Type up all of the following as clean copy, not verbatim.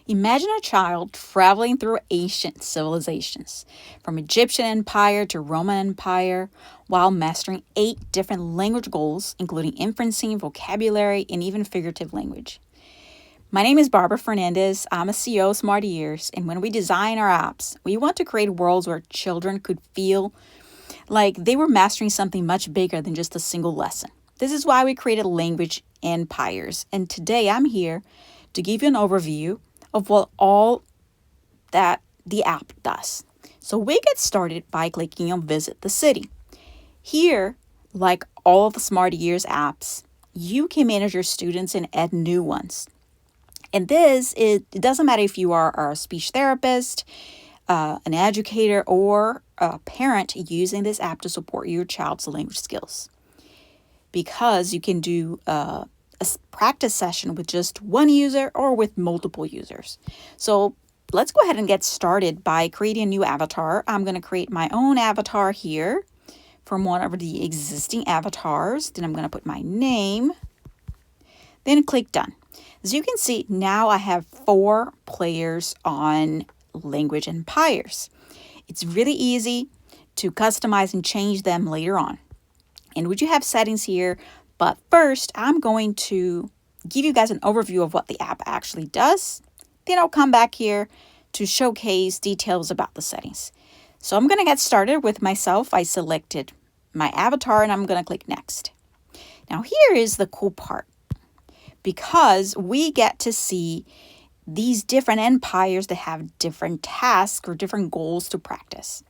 Imagine a child traveling through ancient civilizations, from Egyptian Empire to Roman Empire, while mastering 8 different language goals, including inferencing, vocabulary, and even figurative language. My name is Barbara Fernandes. I'm a CEO of Smarty Ears, and when we design our apps, we want to create worlds where children could feel like they were mastering something much bigger than just a single lesson. This is why we created Language Empires, and today I'm here to give you an overview of what all that the app does. So we get started by clicking on Visit the City. Here, like all of the Smarty Ears apps, you can manage your students and add new ones. And it doesn't matter if you are a speech therapist, an educator, or a parent using this app to support your child's language skills. Because you can do a practice session with just one user or with multiple users. So let's go ahead and get started by creating a new avatar. I'm going to create my own avatar here from one of the existing avatars. Then I'm going to put my name, then click Done. As you can see, now I have 4 players on Language Empires. It's really easy to customize and change them later on. And we do have settings here, but first I'm going to give you guys an overview of what the app actually does. Then I'll come back here to showcase details about the settings. So I'm going to get started with myself. I selected my avatar and I'm going to click Next. Now here is the cool part, because we get to see these different empires that have different tasks or different goals to practice.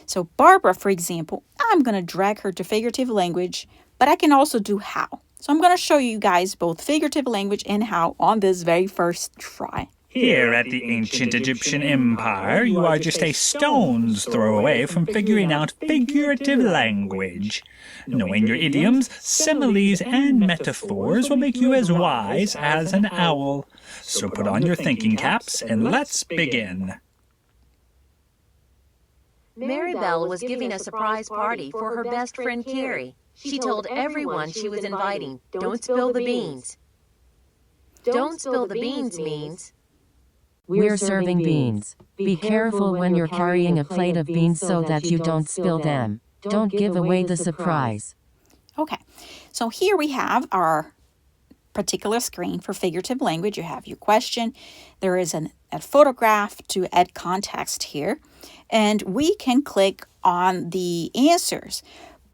So Barbara, for example, I'm going to drag her to figurative language, but I can also do how. So I'm going to show you guys both figurative language and how on this very first try. Here at the ancient Egyptian Empire, you are just a stone's throw away from figuring out figurative language. Knowing your idioms, similes, and metaphors will make you as wise as an owl. So put on your thinking caps and let's begin. Maribel was giving a surprise party for her best friend Carrie. She told everyone she was inviting, "Don't spill the beans." Don't spill the beans means we're serving beans. Be careful when you're carrying a plate of beans so that you don't spill them. Don't give away the surprise. Okay, so here we have our particular screen for figurative language. You have your question. There is a photograph to add context here, and we can click on the answers.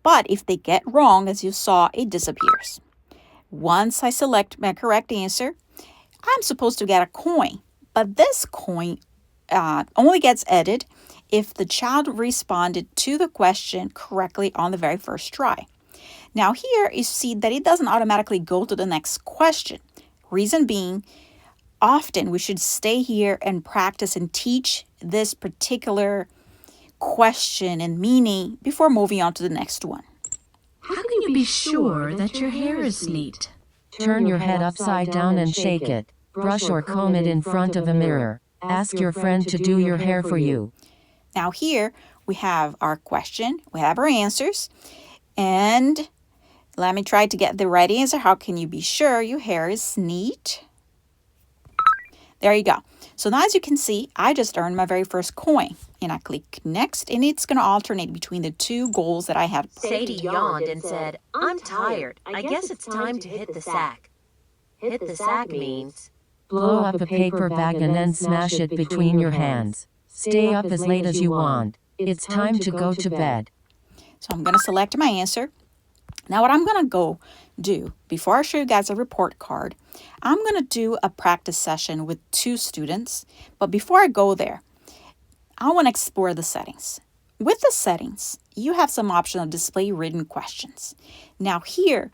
But if they get wrong, as you saw, it disappears. Once I select my correct answer, I'm supposed to get a coin. But this coin only gets added if the child responded to the question correctly on the very first try. Now here you see that it doesn't automatically go to the next question. Reason being, often we should stay here and practice and teach this particular question and meaning before moving on to the next one. How can you be sure that your hair is neat? Turn your head upside down and shake it. Brush or comb it in front of a mirror. Ask your friend to do your hair for you. Now here we have our question, we have our answers, and let me try to get the right answer. How can you be sure your hair is neat? There you go. So now as you can see, I just earned my very first coin, and I click Next, and it's going to alternate between the 2 goals that I had. Sadie yawned and said, "I'm tired. I guess it's time to hit the sack." Hit the sack means blow up a paper bag and then smash it between your hands. Stay up as late as you want. It's time to go to bed. So I'm going to select my answer. Now what I'm going to go do, before I show you guys a report card, I'm going to do a practice session with 2 students. But before I go there, I want to explore the settings. With the settings, you have some option of display written questions. Now here,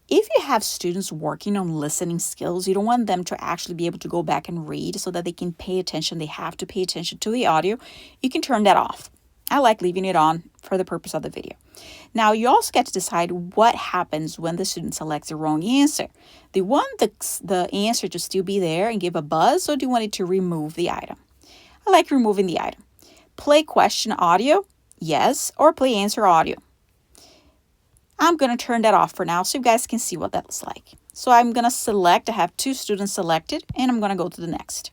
if you have students working on listening skills, you don't want them to actually be able to go back and read so that they can pay attention. They have to pay attention to the audio. You can turn that off. I like leaving it on for the purpose of the video. Now, you also get to decide what happens when the student selects the wrong answer. Do you want the answer to still be there and give a buzz, or do you want it to remove the item? I like removing the item. Play question audio, yes, or play answer audio. I'm going to turn that off for now so you guys can see what that looks like. So I'm going to select, I have 2 students selected, and I'm going to go to the next.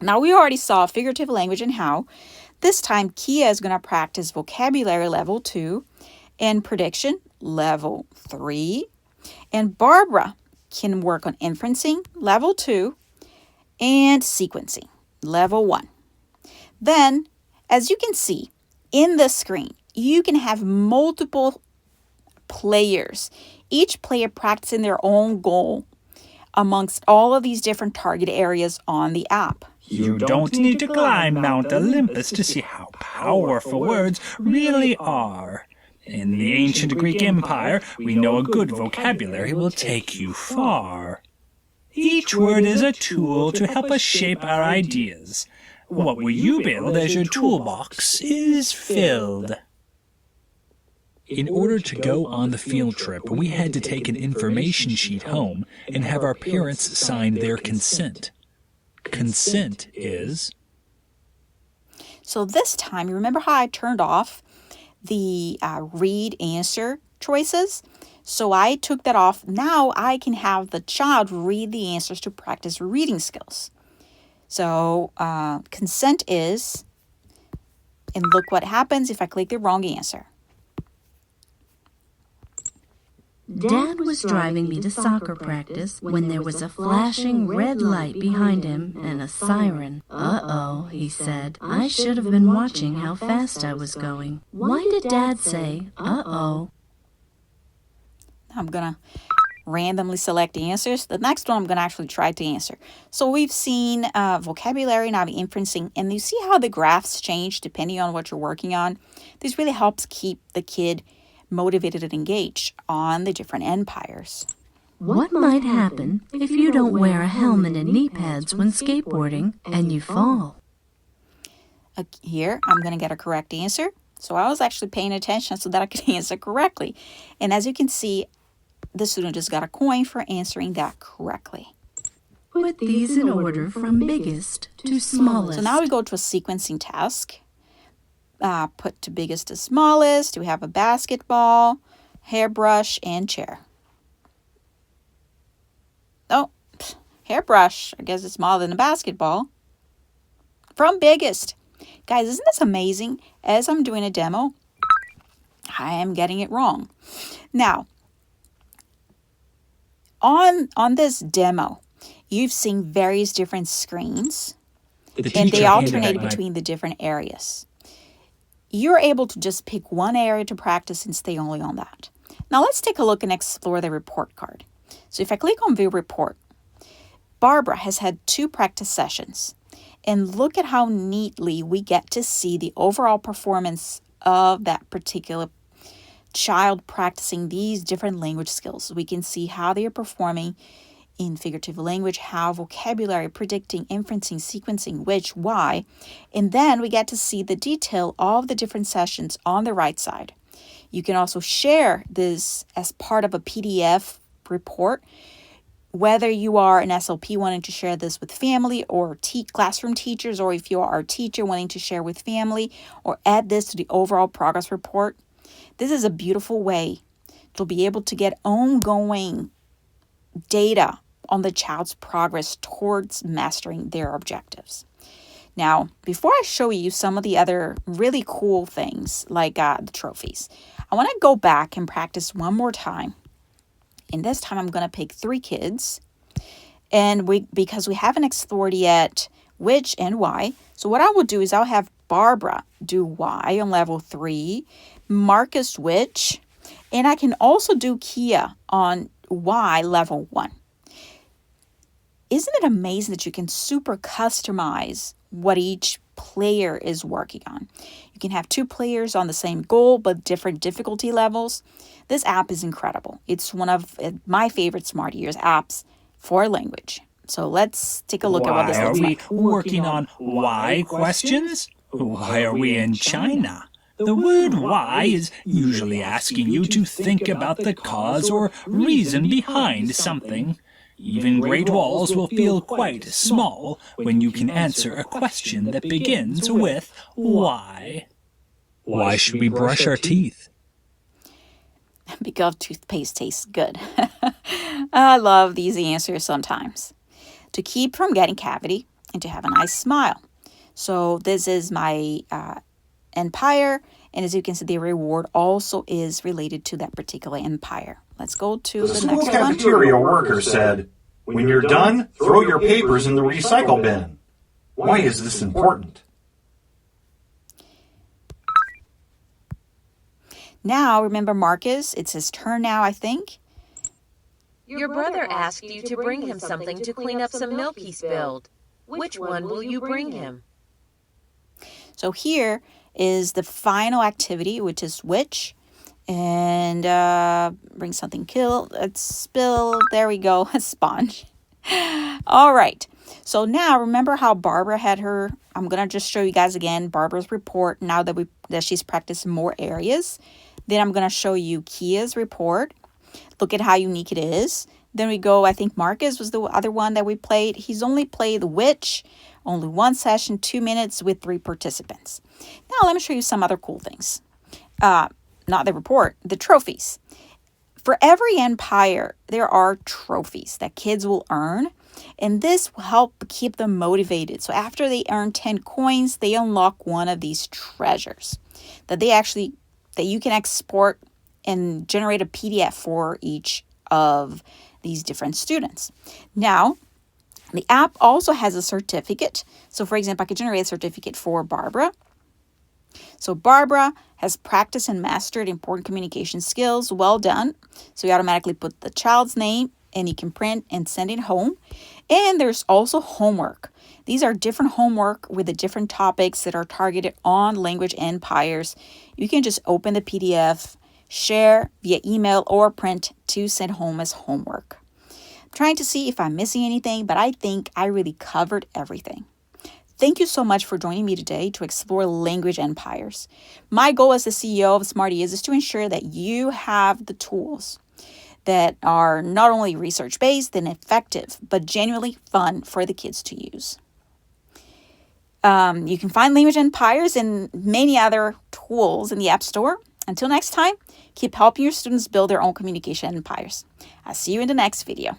Now, we already saw figurative language and how. This time, Kia is going to practice vocabulary level 2 and prediction level 3. And Barbara can work on inferencing level 2 and sequencing level 1. Then, as you can see in the screen, you can have multiple players, each player practicing their own goal amongst all of these different target areas on the app. You don't need to climb Mount Olympus to see how powerful words really are. In the ancient Greek Empire, we know a good vocabulary will take you far. Each word is a tool to help us shape our ideas. What will you build as your toolbox is filled? In order to go on the field trip, we had to take an information sheet home and have our parents sign their consent. Consent is... So this time, you remember how I turned off the read answer choices? So I took that off. Now I can have the child read the answers to practice reading skills. So consent is, and look what happens if I click the wrong answer. Dad was driving me to soccer practice when there was a flashing red light behind him and a siren. Uh-oh, he said. I should have been watching how fast I was going. Why did Dad say, uh-oh? I'm going to randomly select the answers. The next one I'm going to actually try to answer. So we've seen vocabulary, now inferencing, and you see how the graphs change depending on what you're working on. This really helps keep the kid motivated and engaged on the different empires. What might happen if you don't wear a helmet and knee pads when skateboarding and you fall? Here, I'm going to get a correct answer. So I was actually paying attention so that I could answer correctly. And as you can see, the student just got a coin for answering that correctly. Put these in order from biggest to smallest. So now we go to a sequencing task. Put to biggest to smallest. We have a basketball, hairbrush, and chair. Oh, hairbrush. I guess it's smaller than a basketball. From biggest. Guys, isn't this amazing? As I'm doing a demo, I am getting it wrong. Now, on this demo, you've seen various different screens, and they alternate between the different areas. You're able to just pick one area to practice and stay only on that. Now let's take a look and explore the report card. So if I click on View Report, Barbara has had 2 practice sessions. And look at how neatly we get to see the overall performance of that particular child practicing these different language skills. We can see how they are performing in figurative language, how vocabulary, predicting, inferencing, sequencing, which, why. And then we get to see the detail of the different sessions on the right side. You can also share this as part of a PDF report, whether you are an SLP wanting to share this with family or classroom teachers, or if you are a teacher wanting to share with family or add this to the overall progress report. This is a beautiful way to be able to get ongoing data on the child's progress towards mastering their objectives. Now, before I show you some of the other really cool things like the trophies, I want to go back and practice one more time. And this time I'm going to pick 3 kids. And because we haven't explored yet which and why. So what I will do is I'll have Barbara do why on level 3, Marcus which, and I can also do Kia on why level 1. Isn't it amazing that you can super customize what each player is working on? You can have 2 players on the same goal but different difficulty levels. This app is incredible. It's one of my favorite Smarty Ears apps for language. So let's take a look at what this looks like. Are we working on why questions? Why are we in China? The word why is usually asking you to think about the cause or reason behind something. Even great walls will feel quite small when you can answer a question that begins with why. Why should we brush our teeth? Because toothpaste tastes good. I love these answers sometimes. To keep from getting cavity, and to have a nice smile. So this is my empire, and as you can see, the reward also is related to that particular empire. Let's go to the next one. The cafeteria worker said, "When you're done, throw your papers in the recycle bin. Why is this important?" Now, remember Marcus, it's his turn now, I think. Your brother asked you to bring him something to clean up some milk he spilled. Which one will you bring him? So here is the final activity, which is which. And bring something spill. There we go, a sponge. All right. So now remember how Barbara had her. I'm going to just show you guys again Barbara's report now that she's practiced more areas. Then I'm going to show you Kia's report. Look at how unique it is. Then we go, I think Marcus was the other one that we played. He's only played the witch, only one session, 2 minutes with 3 participants. Now let me show you some other cool things. Not the report, the trophies. For every empire, there are trophies that kids will earn, and this will help keep them motivated. So after they earn 10 coins, they unlock one of these treasures that you can export and generate a PDF for each of these different students. Now, the app also has a certificate. So for example, I could generate a certificate for Barbara. So Barbara has practiced and mastered important communication skills. Well done. So you automatically put the child's name and you can print and send it home. And there's also homework. These are different homework with the different topics that are targeted on language empires. You can just open the PDF, share via email or print to send home as homework. I'm trying to see if I'm missing anything, but I think I really covered everything. Thank you so much for joining me today to explore language empires. My goal as the CEO of Smarty Ears is to ensure that you have the tools that are not only research-based and effective, but genuinely fun for the kids to use. You can find language empires and many other tools in the App Store. Until next time, keep helping your students build their own communication empires. I'll see you in the next video.